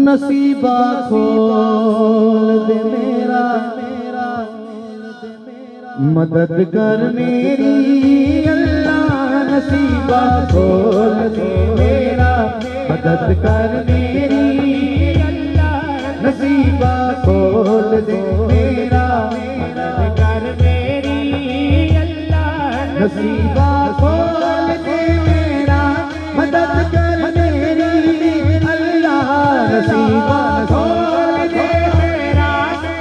नसीबा खोल दे मेरा, मदद कर मेरी अल्लाह। नसीबा खोल दे मेरा, मदद कर मेरी अल्लाह। नसीबा खोल दे मेरा, मदद कर मेरी अल्लाह। नसीबा खोल दे मेरा, मदद कर मेरी अल्लाह। नसीबा खोल दे मेरा,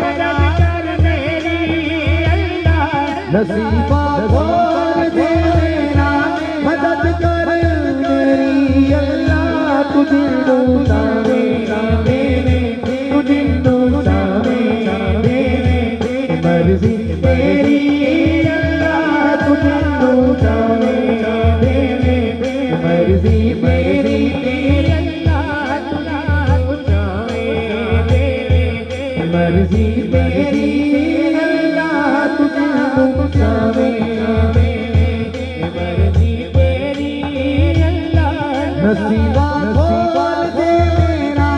मदद कर मेरी अल्लाह। नसीबा खोल दे मेरा, मदद कर मेरी अल्लाह। तुझे ढूंढा मेरा मेरे, तुझे ढूंढा मेरा मेरे, मर्जी तेरी अल्लाह। तुझे ढूंढा मेरा मेरे, मर्जी मेरी तेरी अल्लाह। तुझे ढूंढा मेरे, मर्जी मेरी अल्लाह। तुझे ढूंढा मेरा मेरे, मर्जी तेरी अल्लाह। नसीबा खोल दे मेरा,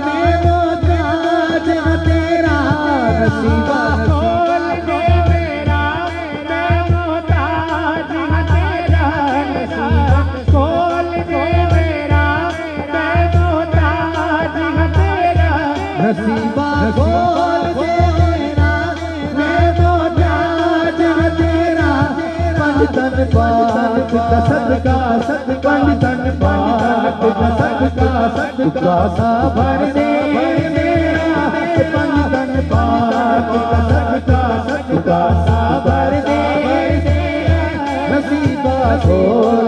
मैं मोहताज हूँ तेरा। नसीबा खोल दे मेरा, मैं मोहताज हूँ तेरा। नसीबा खोल दे मेरा, मैं मोहताज हूँ तेरा। नसीबा खोल दे मेरा, मैं मोहताज हूँ तेरा। पंजतन पाक का सदका, पंजतन पाक का सदका, सदका सा भर दे मेरा। पंजतन पाक का सदका, सदका सा भर दे। नसीबा खोल